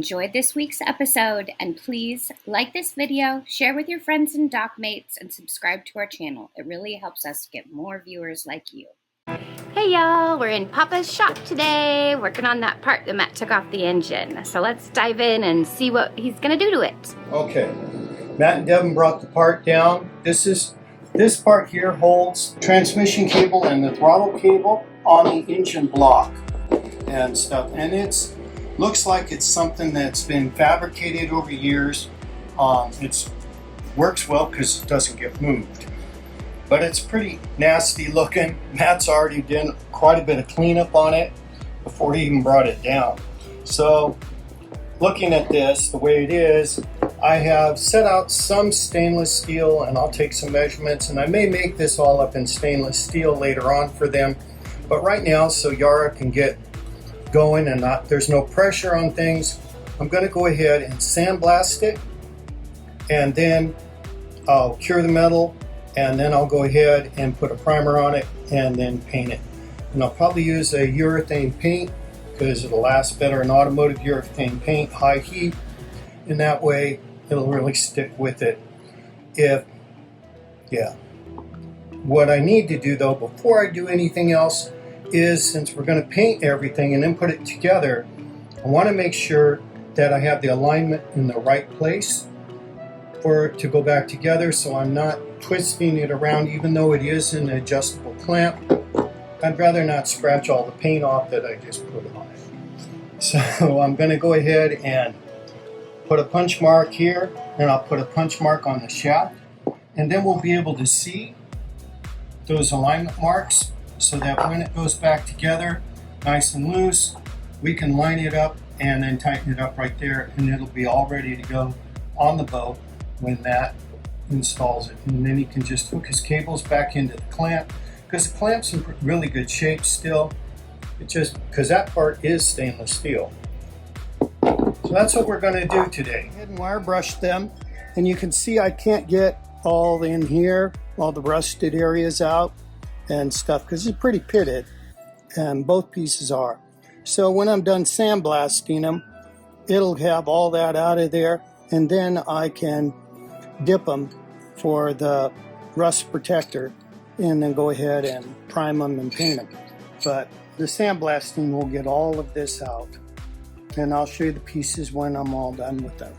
enjoyed this week's episode, and please like this video, share with your friends and dock mates, and subscribe to our channel. It really helps us get more viewers like you. Hey y'all, we're in Papa's shop today, working on that part that Matt took off the engine. So let's dive in and see what he's gonna do to it. Okay, Matt and Devin brought the part down. This part here holds the transmission cable and the throttle cable on the engine block and stuff. And it looks like it's something that's been fabricated over years. It works well because it doesn't get moved. But it's pretty nasty looking. Matt's already done quite a bit of cleanup on it before he even brought it down. So looking at this, the way it is, I have set out some stainless steel, and I'll take some measurements, and I may make this all up in stainless steel later on for them. But right now, so Yara can get going and there's no pressure on things, I'm going to go ahead and sandblast it, and then I'll cure the metal, and then I'll go ahead and put a primer on it and then paint it. And I'll probably use a urethane paint because it'll last better in automotive urethane paint, high heat, and that way it'll really stick with it. What I need to do though before I do anything else is, since we're going to paint everything and then put it together, I want to make sure that I have the alignment in the right place for it to go back together, so I'm not twisting it around. Even though it is an adjustable clamp, I'd rather not scratch all the paint off that I just put on it. So I'm going to go ahead and put a punch mark here, and I'll put a punch mark on the shaft, and then we'll be able to see those alignment marks so that when it goes back together nice and loose, we can line it up and then tighten it up right there, and it'll be all ready to go on the boat when that installs it. And then he can just hook his cables back into the clamp, because the clamp's in really good shape still. It just because that part is stainless steel. So that's what we're going to do today. Go ahead and wire brush them, and you can see I can't get all in here, all the rusted areas out and stuff, because it's pretty pitted, and both pieces are. So when I'm done sandblasting them, it'll have all that out of there, and then I can dip them for the rust protector and then go ahead and prime them and paint them. But the sandblasting will get all of this out, and I'll show you the pieces when I'm all done with them.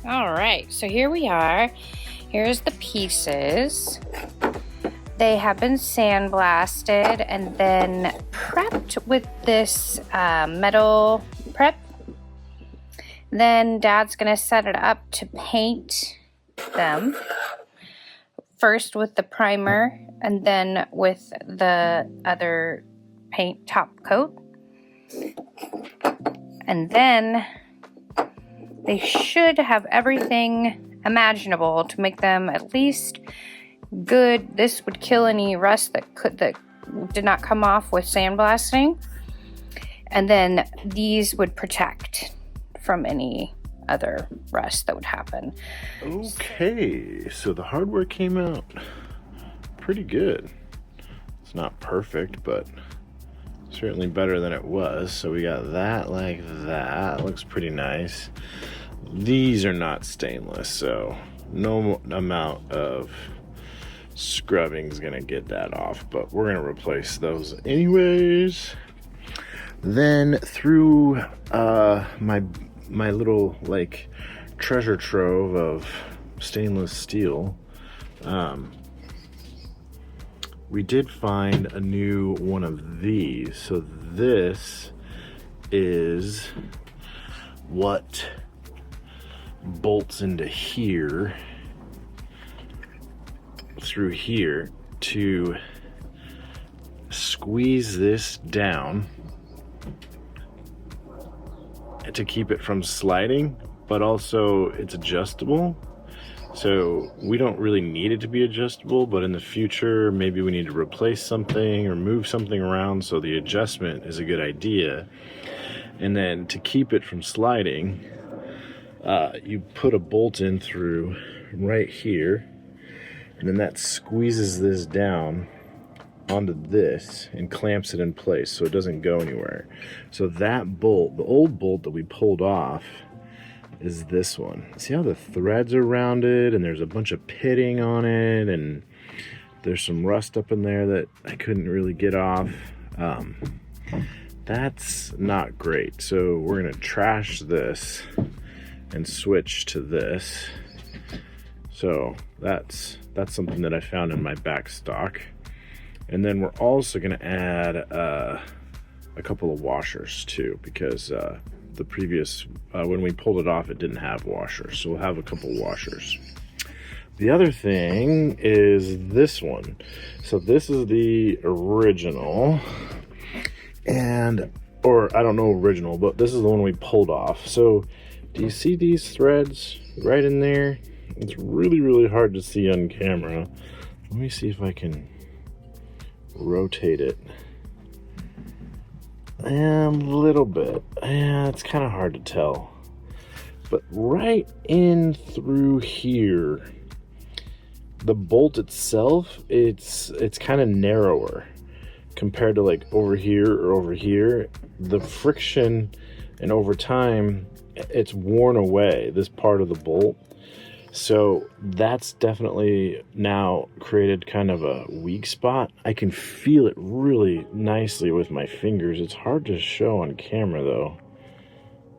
Alright, so here we are. Here's the pieces. They have been sandblasted and then prepped with this metal prep. Then Dad's gonna set it up to paint them. First with the primer and then with the other paint top coat. And then they should have everything imaginable to make them at least good. This would kill any rust that did not come off with sandblasting, and then these would protect from any other rust that would happen. Okay, so the hardware came out pretty good. It's not perfect, but certainly better than it was. So we got that like that. Looks pretty nice. These are not stainless, so no amount of scrubbing is gonna get that off, but we're gonna replace those anyways. Then through my little like treasure trove of stainless steel, we did find a new one of these. So this is what bolts into here, through here, to squeeze this down to keep it from sliding, but also it's adjustable. So we don't really need it to be adjustable, but in the future, maybe we need to replace something or move something around, so the adjustment is a good idea. And then to keep it from sliding, you put a bolt in through right here, and then that squeezes this down onto this and clamps it in place so it doesn't go anywhere. So that bolt, the old bolt that we pulled off, is this one. See how the threads are rounded and there's a bunch of pitting on it, and there's some rust up in there that I couldn't really get off. That's not great. So we're gonna trash this and switch to this. So that's something that I found in my back stock. And then we're also gonna add a couple of washers too, because the previous, when we pulled it off, it didn't have washers. So we'll have a couple washers. The other thing is this one. So this is the original, or I don't know original, but this is the one we pulled off. So do you see these threads right in there? It's really, really hard to see on camera. Let me see if I can rotate it. A little bit. Yeah, it's kind of hard to tell. But right in through here, the bolt itself, it's kind of narrower compared to like over here or over here. The friction, and over time, it's worn away, this part of the bolt. So that's definitely now created kind of a weak spot. I can feel it really nicely with my fingers. It's hard to show on camera though,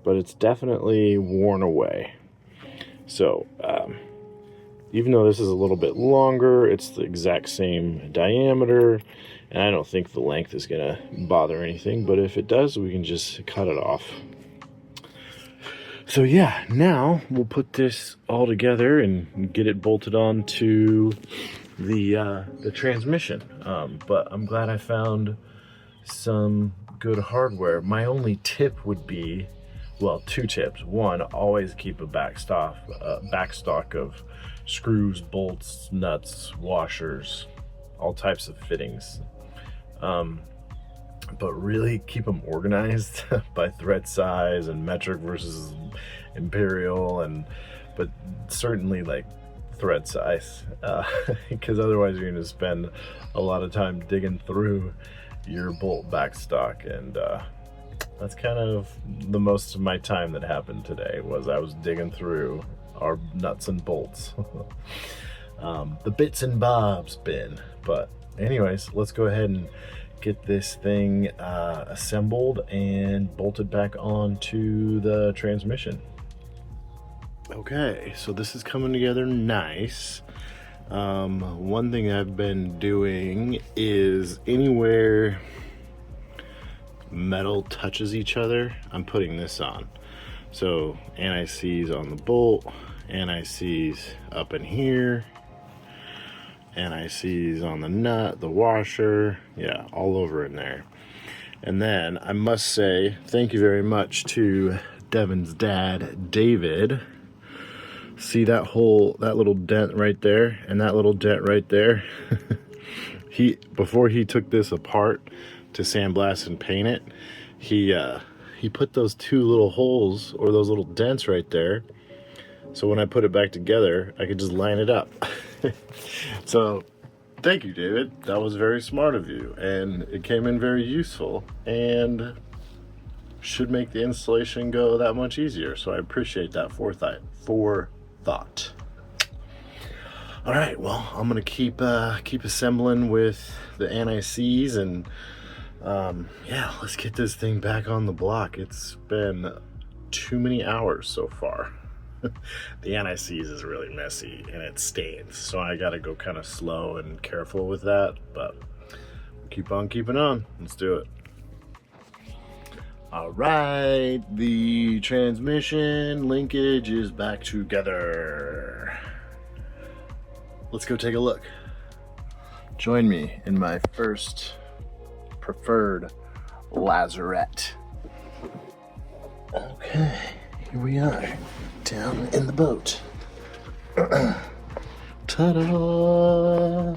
but it's definitely worn away. So even though this is a little bit longer, it's the exact same diameter, and I don't think the length is gonna bother anything, but if it does, we can just cut it off. So yeah, now we'll put this all together and get it bolted on to the transmission. But I'm glad I found some good hardware. My only tip would be, well, two tips. One, always keep a backstock of screws, bolts, nuts, washers, all types of fittings. But really keep them organized by thread size and metric versus imperial, but certainly like thread size, because otherwise you're going to spend a lot of time digging through your bolt backstock, and that's kind of the most of my time that happened today. Was I was digging through our nuts and bolts. The bits and bobs bin. But anyways, let's go ahead and get this thing assembled and bolted back onto the transmission. Okay, so this is coming together nice. One thing I've been doing is anywhere metal touches each other, I'm putting this on. So anti-seize on the bolt, anti-seize up in here, anti-seize on the nut, the washer, yeah, all over in there. And then I must say thank you very much to Devin's dad, David. See that little dent right there and that little dent right there? Before he took this apart to sandblast and paint it, he put those two little holes, or those little dents right there, so when I put it back together I could just line it up. So thank you, David. That was very smart of you, and it came in very useful and should make the installation go that much easier. So I appreciate that forethought. All right, well, I'm gonna keep assembling with the anti-seize, and yeah, let's get this thing back on the block. It's been too many hours so far. The anti-seize is really messy and it stains, so I gotta go kind of slow and careful with that, but keep on keeping on. Let's do it. All right, the transmission linkage is back together. Let's go take a look. Join me in my first preferred lazarette. Okay, here we are, down in the boat. Ta-da!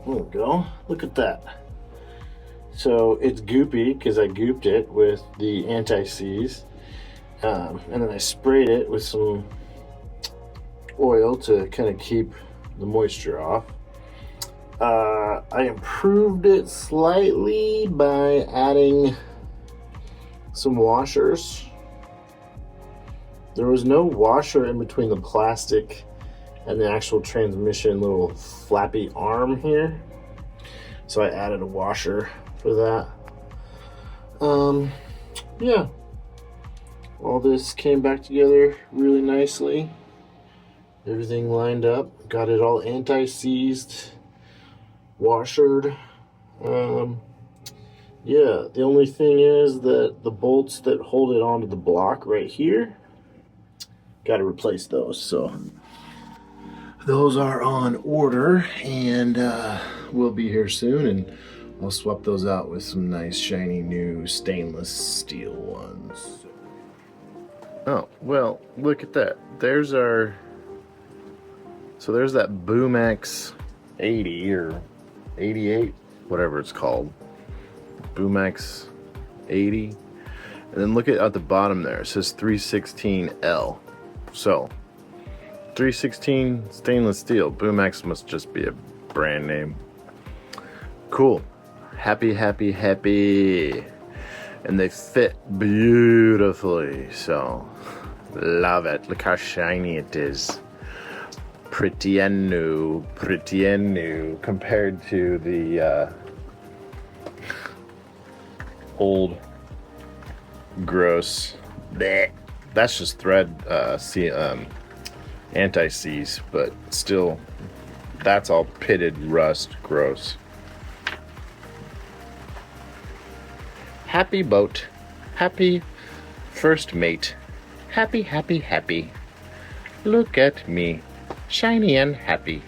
There we go. Look at that. So it's goopy because I gooped it with the anti-seize. And then I sprayed it with some oil to kind of keep the moisture off. I improved it slightly by adding some washers. There was no washer in between the plastic and the actual transmission little flappy arm here. So I added a washer for that. Yeah. All this came back together really nicely. Everything lined up. Got it all anti-seized, washered. Yeah, the only thing is that the bolts that hold it onto the block right here, got to replace those. So those are on order and will be here soon, and I'll swap those out with some nice shiny new stainless steel ones. Oh, well, look at that. There's our, so there's that Boomax 80 or 88, whatever it's called. Boomax 80. And then look at the bottom there. It says 316L. So 316 stainless steel. Boomax must just be a brand name. Cool. Happy, happy, happy. And they fit beautifully. So love it. Look how shiny it is. Pretty and new compared to the old gross bleh. That's just thread anti-seize, but still that's all pitted rust, gross. Happy boat, happy first mate, happy, happy, happy. Look at me, shiny and happy.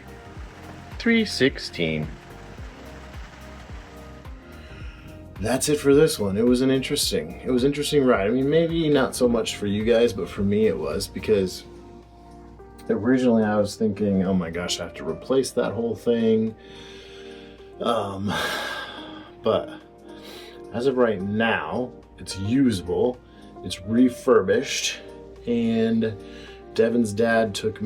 316. That's it for this one. It was an interesting ride. I mean, maybe not so much for you guys, but for me it was, because originally I was thinking, oh my gosh, I have to replace that whole thing. But as of right now, it's usable, it's refurbished, and Devin's dad took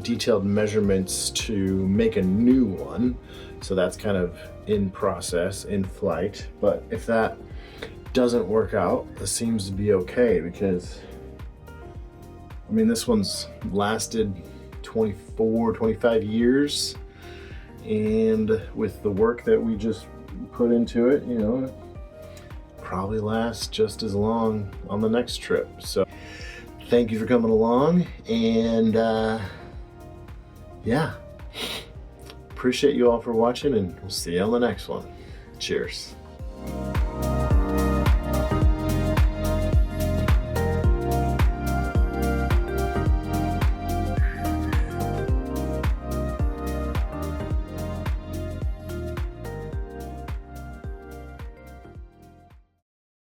detailed measurements to make a new one. So that's kind of in process, in flight. But if that doesn't work out, this seems to be okay, because I mean, this one's lasted 24, 25 years. And with the work that we just put into it, you know, it probably lasts just as long on the next trip. So thank you for coming along, and yeah, appreciate you all for watching, and we'll see you on the next one. Cheers.